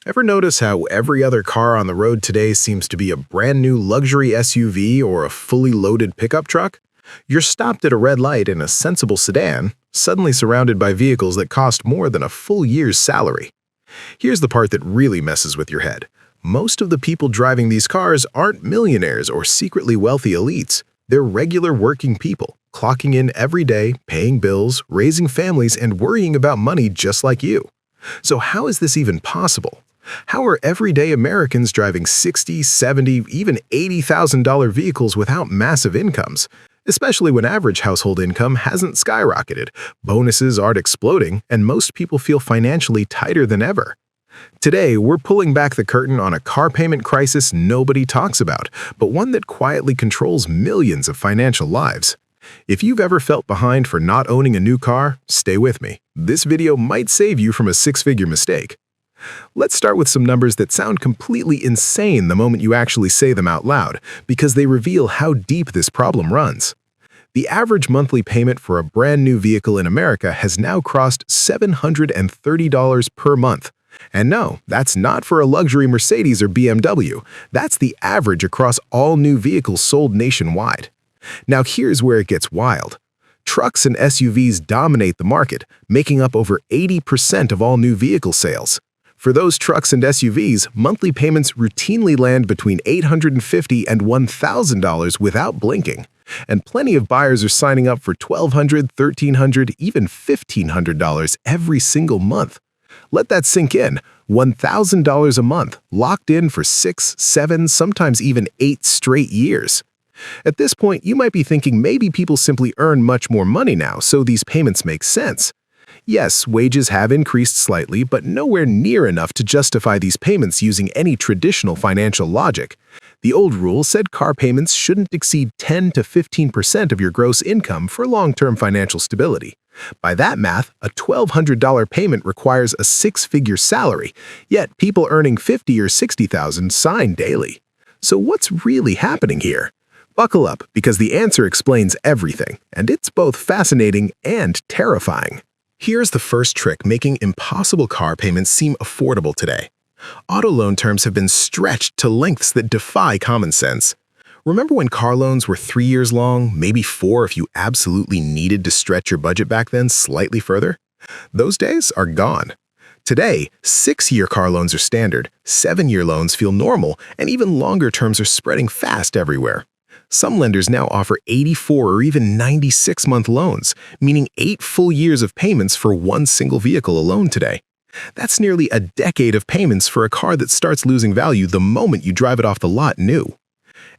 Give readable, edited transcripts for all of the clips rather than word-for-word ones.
Ever notice how every other car on the road today seems to be a brand new luxury SUV or a fully loaded pickup truck? You're stopped at a red light in a sensible sedan, suddenly surrounded by vehicles that cost more than a full year's salary. Here's the part that really messes with your head. Most of the people driving these cars aren't millionaires or secretly wealthy elites. They're regular working people, clocking in every day, paying bills, raising families, and worrying about money just like you. So how is this even possible? How are everyday Americans driving $60, $70, even $80,000 vehicles without massive incomes? Especially when average household income hasn't skyrocketed, bonuses aren't exploding, and most people feel financially tighter than ever. Today, we're pulling back the curtain on a car payment crisis nobody talks about, but one that quietly controls millions of financial lives. If you've ever felt behind for not owning a new car, stay with me. This video might save you from a six-figure mistake. Let's start with some numbers that sound completely insane the moment you actually say them out loud, because they reveal how deep this problem runs. The average monthly payment for a brand new vehicle in America has now crossed $730 per month. And no, that's not for a luxury Mercedes or BMW. That's the average across all new vehicles sold nationwide. Now here's where it gets wild. Trucks and SUVs dominate the market, making up over 80% of all new vehicle sales. For those trucks and SUVs, monthly payments routinely land between $850 and $1,000 without blinking. And plenty of buyers are signing up for $1,200, $1,300, even $1,500 every single month. Let that sink in. $1,000 a month, locked in for 6, 7, sometimes even 8 straight years. At this point, you might be thinking maybe people simply earn much more money now, so these payments make sense. Yes, wages have increased slightly, but nowhere near enough to justify these payments using any traditional financial logic. The old rule said car payments shouldn't exceed 10 to 15% of your gross income for long-term financial stability. By that math, a $1,200 payment requires a six-figure salary, yet people earning $50,000 or $60,000 sign daily. So what's really happening here? Buckle up, because the answer explains everything, and it's both fascinating and terrifying. Here's the first trick making impossible car payments seem affordable today. Auto loan terms have been stretched to lengths that defy common sense. Remember when car loans were 3 years long, maybe 4 if you absolutely needed to stretch your budget back then slightly further? Those days are gone. Today, 6-year car loans are standard, 7-year loans feel normal, and even longer terms are spreading fast everywhere. Some lenders now offer 84 or even 96-month loans, meaning 8 full years of payments for one single vehicle alone today. That's nearly a decade of payments for a car that starts losing value the moment you drive it off the lot new.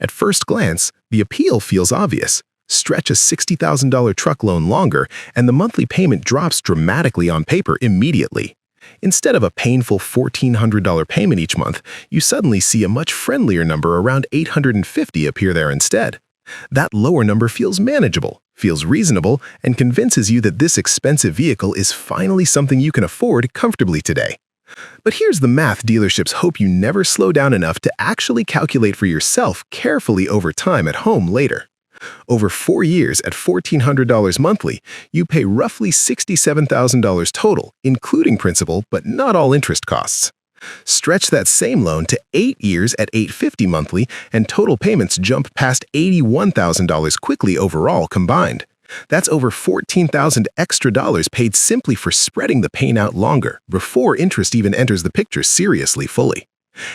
At first glance, the appeal feels obvious. Stretch a $60,000 truck loan longer, and the monthly payment drops dramatically on paper immediately. Instead of a painful $1,400 payment each month, you suddenly see a much friendlier number around $850 appear there instead. That lower number feels manageable, feels reasonable, and convinces you that this expensive vehicle is finally something you can afford comfortably today. But here's the math dealerships hope you never slow down enough to actually calculate for yourself carefully over time at home later. Over 4 years at $1,400 monthly, you pay roughly $67,000 total, including principal but not all interest costs. Stretch that same loan to 8 years at $850 monthly, and total payments jump past $81,000 quickly overall combined. That's over $14,000 extra dollars paid simply for spreading the pain out longer, before interest even enters the picture seriously fully.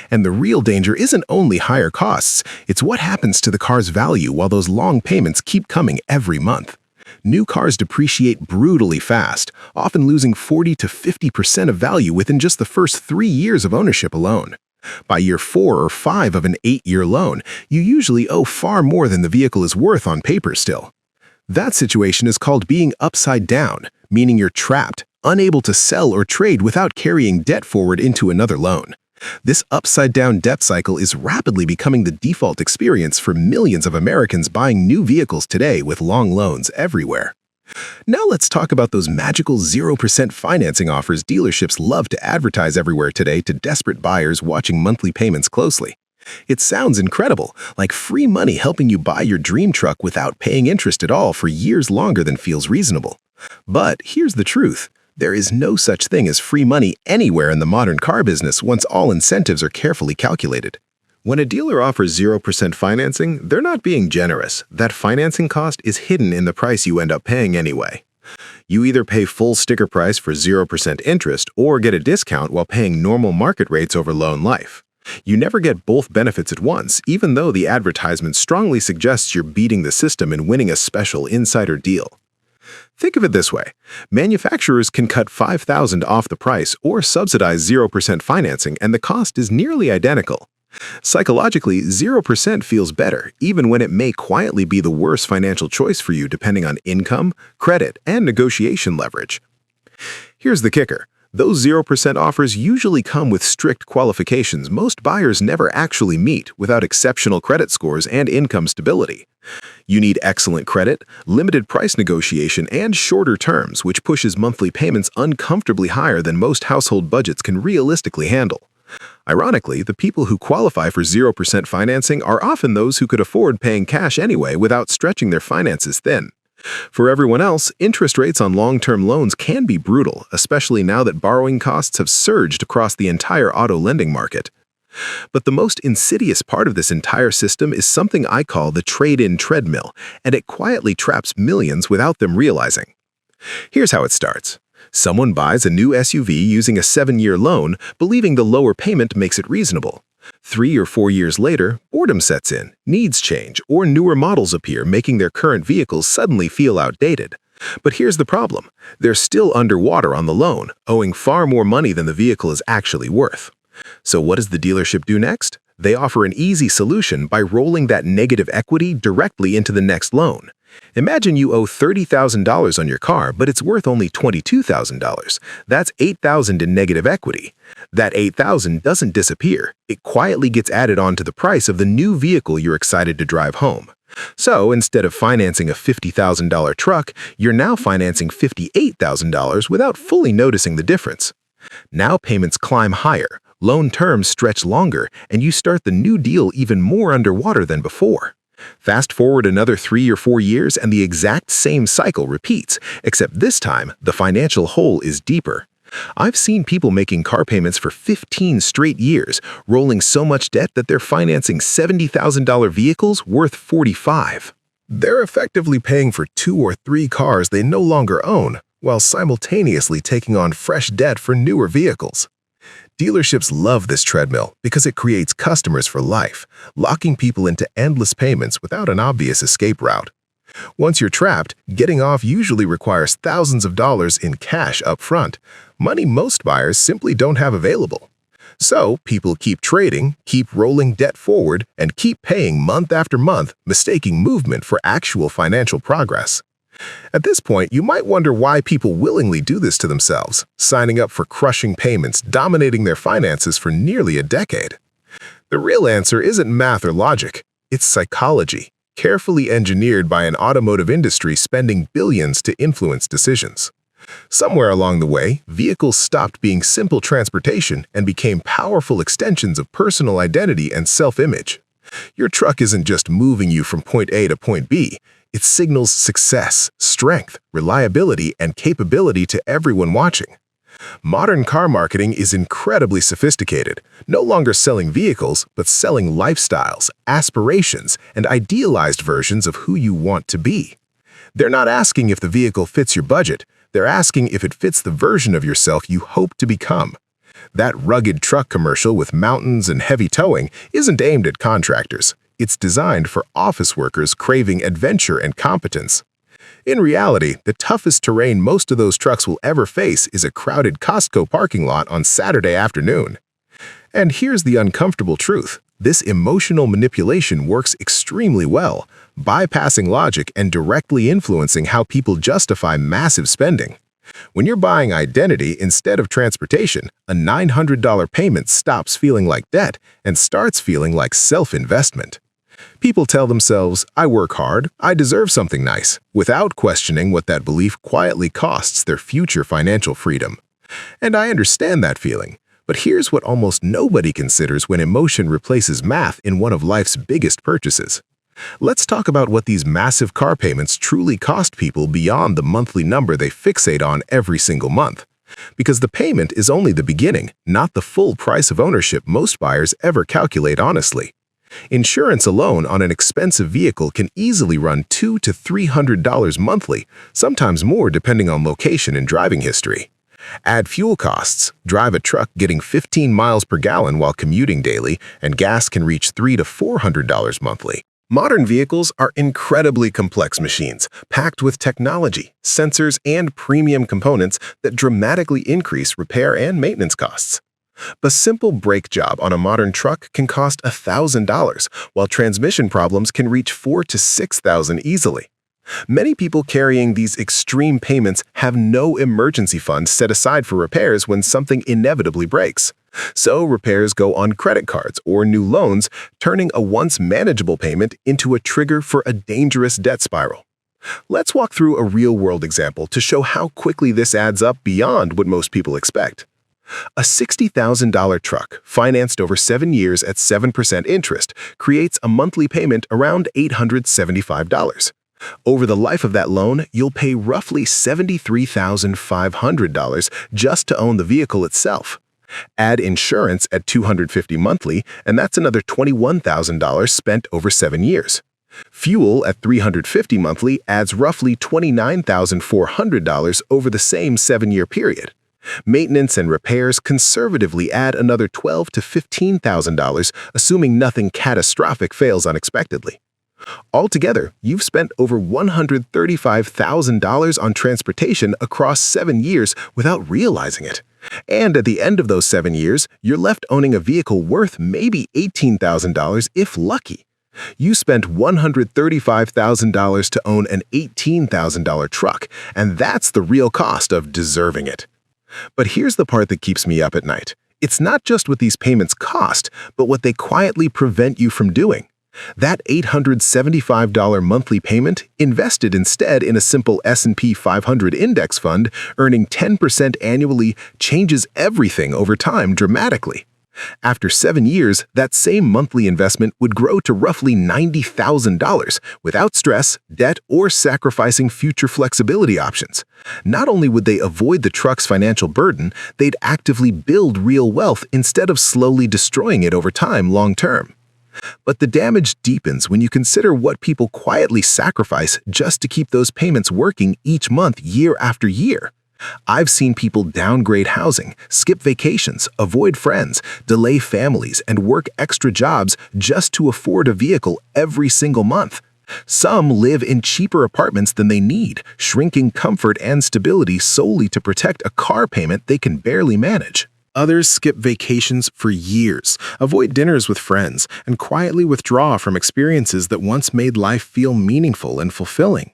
And the real danger isn't only higher costs, it's what happens to the car's value while those long payments keep coming every month. New cars depreciate brutally fast, often losing 40 to 50% of value within just the first 3 years of ownership alone. By year 4 or 5 of an 8-year loan, you usually owe far more than the vehicle is worth on paper still. That situation is called being upside down, meaning you're trapped, unable to sell or trade without carrying debt forward into another loan. This upside-down debt cycle is rapidly becoming the default experience for millions of Americans buying new vehicles today with long loans everywhere. Now let's talk about those magical 0% financing offers dealerships love to advertise everywhere today to desperate buyers watching monthly payments closely. It sounds incredible, like free money helping you buy your dream truck without paying interest at all for years longer than feels reasonable. But here's the truth. There is no such thing as free money anywhere in the modern car business once all incentives are carefully calculated. When a dealer offers 0% financing, they're not being generous. That financing cost is hidden in the price you end up paying anyway. You either pay full sticker price for 0% interest or get a discount while paying normal market rates over loan life. You never get both benefits at once, even though the advertisement strongly suggests you're beating the system and winning a special insider deal. Think of it this way. Manufacturers can cut $5,000 off the price or subsidize 0% financing, and the cost is nearly identical. Psychologically, 0% feels better, even when it may quietly be the worst financial choice for you depending on income, credit, and negotiation leverage. Here's the kicker. Those 0% offers usually come with strict qualifications most buyers never actually meet without exceptional credit scores and income stability. You need excellent credit, limited price negotiation, and shorter terms, which pushes monthly payments uncomfortably higher than most household budgets can realistically handle. Ironically, the people who qualify for 0% financing are often those who could afford paying cash anyway without stretching their finances thin. For everyone else, interest rates on long-term loans can be brutal, especially now that borrowing costs have surged across the entire auto lending market. But the most insidious part of this entire system is something I call the trade-in treadmill, and it quietly traps millions without them realizing. Here's how it starts. Someone buys a new SUV using a 7-year loan, believing the lower payment makes it reasonable. 3 or 4 years later, boredom sets in, needs change, or newer models appear, making their current vehicles suddenly feel outdated. But here's the problem. They're still underwater on the loan, owing far more money than the vehicle is actually worth. So what does the dealership do next? They offer an easy solution by rolling that negative equity directly into the next loan. Imagine you owe $30,000 on your car, but it's worth only $22,000. That's $8,000 in negative equity. That $8,000 doesn't disappear. It quietly gets added onto the price of the new vehicle you're excited to drive home. So instead of financing a $50,000 truck, you're now financing $58,000 without fully noticing the difference. Now payments climb higher, loan terms stretch longer, and you start the new deal even more underwater than before. Fast forward another 3 or 4 years and the exact same cycle repeats, except this time the financial hole is deeper. I've seen people making car payments for 15 straight years, rolling so much debt that they're financing $70,000 vehicles worth $45,000. They're effectively paying for 2 or 3 cars they no longer own, while simultaneously taking on fresh debt for newer vehicles. Dealerships love this treadmill because it creates customers for life, locking people into endless payments without an obvious escape route. Once you're trapped, getting off usually requires thousands of dollars in cash up front, money most buyers simply don't have available. So people keep trading, keep rolling debt forward, and keep paying month after month, mistaking movement for actual financial progress. At this point, you might wonder why people willingly do this to themselves, signing up for crushing payments, dominating their finances for nearly a decade. The real answer isn't math or logic, it's psychology, carefully engineered by an automotive industry spending billions to influence decisions. Somewhere along the way, vehicles stopped being simple transportation and became powerful extensions of personal identity and self-image. Your truck isn't just moving you from point A to point B, it signals success, strength, reliability, and capability to everyone watching. Modern car marketing is incredibly sophisticated, no longer selling vehicles, but selling lifestyles, aspirations, and idealized versions of who you want to be. They're not asking if the vehicle fits your budget, they're asking if it fits the version of yourself you hope to become. That rugged truck commercial with mountains and heavy towing isn't aimed at contractors. It's designed for office workers craving adventure and competence. In reality, the toughest terrain most of those trucks will ever face is a crowded Costco parking lot on Saturday afternoon. And here's the uncomfortable truth. This emotional manipulation works extremely well, bypassing logic and directly influencing how people justify massive spending. When you're buying identity instead of transportation, a $900 payment stops feeling like debt and starts feeling like self-investment. People tell themselves, I work hard, I deserve something nice, without questioning what that belief quietly costs their future financial freedom. And I understand that feeling, but here's what almost nobody considers when emotion replaces math in one of life's biggest purchases. Let's talk about what these massive car payments truly cost people beyond the monthly number they fixate on every single month. Because the payment is only the beginning, not the full price of ownership most buyers ever calculate honestly. Insurance alone on an expensive vehicle can easily run $200 to $300 monthly, sometimes more depending on location and driving history. Add fuel costs, drive a truck getting 15 miles per gallon while commuting daily, and gas can reach $300 to $400 monthly. Modern vehicles are incredibly complex machines, packed with technology, sensors, and premium components that dramatically increase repair and maintenance costs. A simple brake job on a modern truck can cost $1,000, while transmission problems can reach $4,000 to $6,000 easily. Many people carrying these extreme payments have no emergency fund set aside for repairs when something inevitably breaks. So repairs go on credit cards or new loans, turning a once manageable payment into a trigger for a dangerous debt spiral. Let's walk through a real-world example to show how quickly this adds up beyond what most people expect. A $60,000 truck, financed over 7 years at 7% interest, creates a monthly payment around $875. Over the life of that loan, you'll pay roughly $73,500 just to own the vehicle itself. Add insurance at $250 monthly, and that's another $21,000 spent over 7 years. Fuel at $350 monthly adds roughly $29,400 over the same 7-year period. Maintenance and repairs conservatively add another $12,000 to $15,000, assuming nothing catastrophic fails unexpectedly. Altogether, you've spent over $135,000 on transportation across 7 years without realizing it. And at the end of those 7 years, you're left owning a vehicle worth maybe $18,000 if lucky. You spent $135,000 to own an $18,000 truck, and that's the real cost of deserving it. But here's the part that keeps me up at night. It's not just what these payments cost, but what they quietly prevent you from doing. That $875 monthly payment invested instead in a simple S&P 500 index fund earning 10% annually changes everything over time dramatically. After 7 years, that same monthly investment would grow to roughly $90,000 without stress, debt, or sacrificing future flexibility options. Not only would they avoid the truck's financial burden, they'd actively build real wealth instead of slowly destroying it over time long-term. But the damage deepens when you consider what people quietly sacrifice just to keep those payments working each month year after year. I've seen people downgrade housing, skip vacations, avoid friends, delay families, and work extra jobs just to afford a vehicle every single month. Some live in cheaper apartments than they need, shrinking comfort and stability solely to protect a car payment they can barely manage. Others skip vacations for years, avoid dinners with friends, and quietly withdraw from experiences that once made life feel meaningful and fulfilling.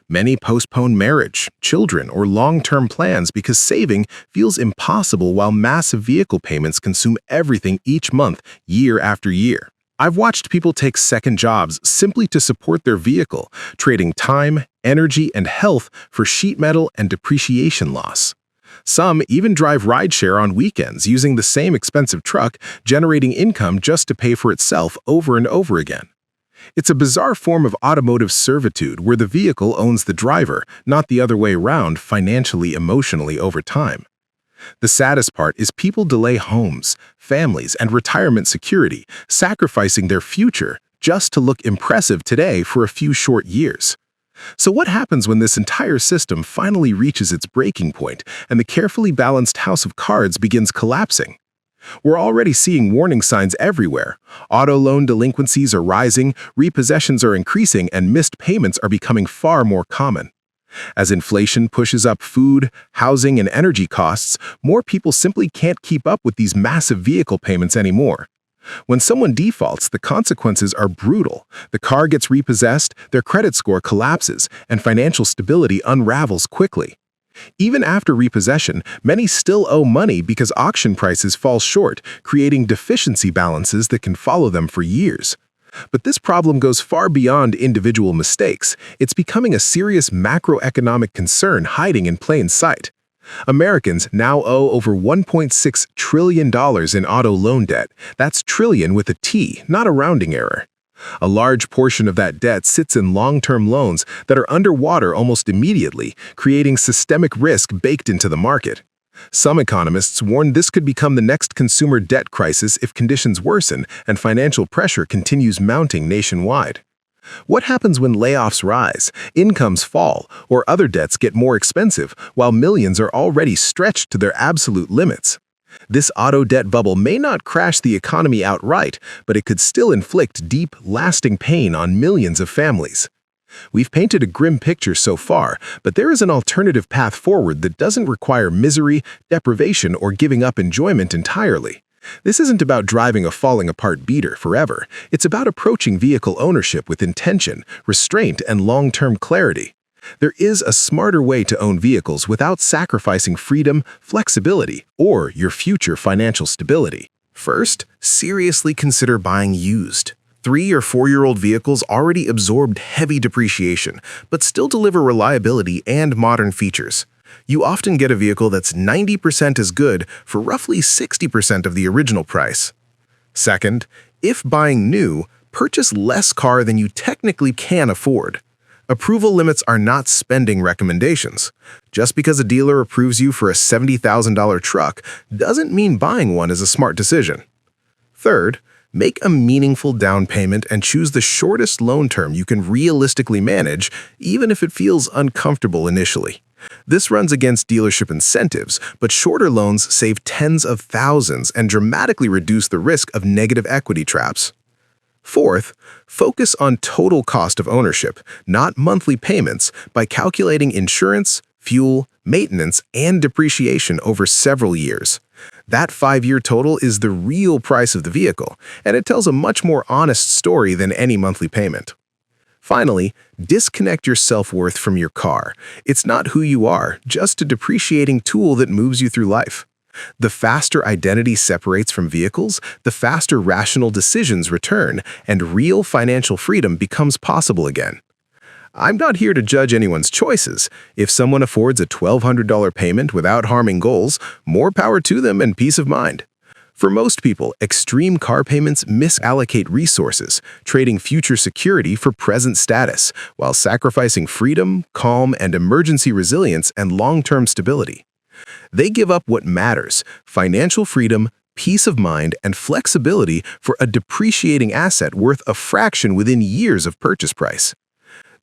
Many postpone marriage, children, or long-term plans because saving feels impossible while massive vehicle payments consume everything each month, year after year. I've watched people take second jobs simply to support their vehicle, trading time, energy, and health for sheet metal and depreciation loss. Some even drive rideshare on weekends using the same expensive truck, generating income just to pay for itself over and over again. It's a bizarre form of automotive servitude where the vehicle owns the driver, not the other way around financially, emotionally over time. The saddest part is people delay homes, families, and retirement security, sacrificing their future just to look impressive today for a few short years. So what happens when this entire system finally reaches its breaking point and the carefully balanced house of cards begins collapsing? We're already seeing warning signs everywhere. Auto loan delinquencies are rising, repossessions are increasing, and missed payments are becoming far more common. As inflation pushes up food, housing, and energy costs, more people simply can't keep up with these massive vehicle payments anymore. When someone defaults, the consequences are brutal. The car gets repossessed, their credit score collapses, and financial stability unravels quickly. Even after repossession, many still owe money because auction prices fall short, creating deficiency balances that can follow them for years. But this problem goes far beyond individual mistakes. It's becoming a serious macroeconomic concern hiding in plain sight. Americans now owe over $1.6 trillion in auto loan debt. That's trillion with a T, not a rounding error. A large portion of that debt sits in long-term loans that are underwater almost immediately, creating systemic risk baked into the market. Some economists warn this could become the next consumer debt crisis if conditions worsen and financial pressure continues mounting nationwide. What happens when layoffs rise, incomes fall, or other debts get more expensive while millions are already stretched to their absolute limits? This auto debt bubble may not crash the economy outright, but it could still inflict deep, lasting pain on millions of families. We've painted a grim picture so far, but there is an alternative path forward that doesn't require misery, deprivation, or giving up enjoyment entirely. This isn't about driving a falling-apart beater forever. It's about approaching vehicle ownership with intention, restraint, and long-term clarity. There is a smarter way to own vehicles without sacrificing freedom, flexibility, or your future financial stability. First, seriously consider buying used. 3- or 4-year-old vehicles already absorbed heavy depreciation, but still deliver reliability and modern features. You often get a vehicle that's 90% as good for roughly 60% of the original price. Second, if buying new, purchase less car than you technically can afford. Approval limits are not spending recommendations. Just because a dealer approves you for a $70,000 truck doesn't mean buying one is a smart decision. Third, make a meaningful down payment and choose the shortest loan term you can realistically manage, even if it feels uncomfortable initially. This runs against dealership incentives, but shorter loans save tens of thousands and dramatically reduce the risk of negative equity traps. Fourth, focus on total cost of ownership, not monthly payments, by calculating insurance, fuel, maintenance, and depreciation over several years. That 5-year total is the real price of the vehicle, and it tells a much more honest story than any monthly payment. Finally, disconnect your self-worth from your car. It's not who you are, just a depreciating tool that moves you through life. The faster identity separates from vehicles, the faster rational decisions return, and real financial freedom becomes possible again. I'm not here to judge anyone's choices. If someone affords a $1,200 payment without harming goals, more power to them and peace of mind. For most people, extreme car payments misallocate resources, trading future security for present status, while sacrificing freedom, calm, and emergency resilience and long-term stability. They give up what matters: financial freedom, peace of mind, and flexibility for a depreciating asset worth a fraction within years of purchase price.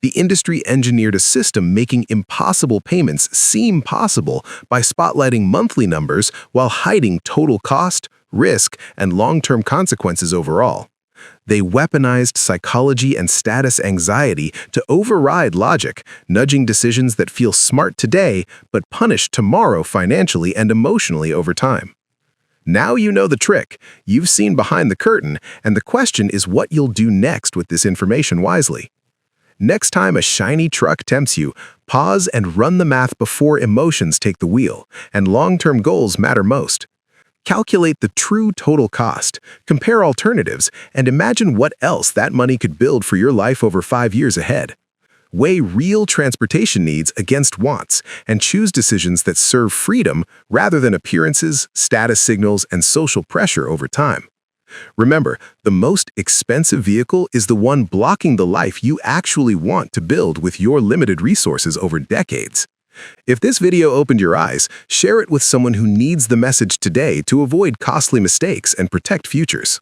The industry engineered a system making impossible payments seem possible by spotlighting monthly numbers while hiding total cost, risk, and long-term consequences overall. They weaponized psychology and status anxiety to override logic, nudging decisions that feel smart today but punish tomorrow financially and emotionally over time. Now you know the trick, you've seen behind the curtain, and the question is what you'll do next with this information wisely. Next time a shiny truck tempts you, pause and run the math before emotions take the wheel, and long-term goals matter most. Calculate the true total cost, compare alternatives, and imagine what else that money could build for your life over 5 years ahead. Weigh real transportation needs against wants, and choose decisions that serve freedom rather than appearances, status signals, and social pressure over time. Remember, the most expensive vehicle is the one blocking the life you actually want to build with your limited resources over decades. If this video opened your eyes, share it with someone who needs the message today to avoid costly mistakes and protect futures.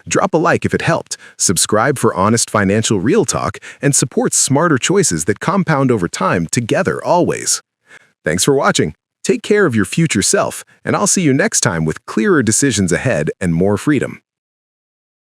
Drop a like if it helped, subscribe for honest financial real talk, and support smarter choices that compound over time together always. Thanks for watching. Take care of your future self, and I'll see you next time with clearer decisions ahead and more freedom.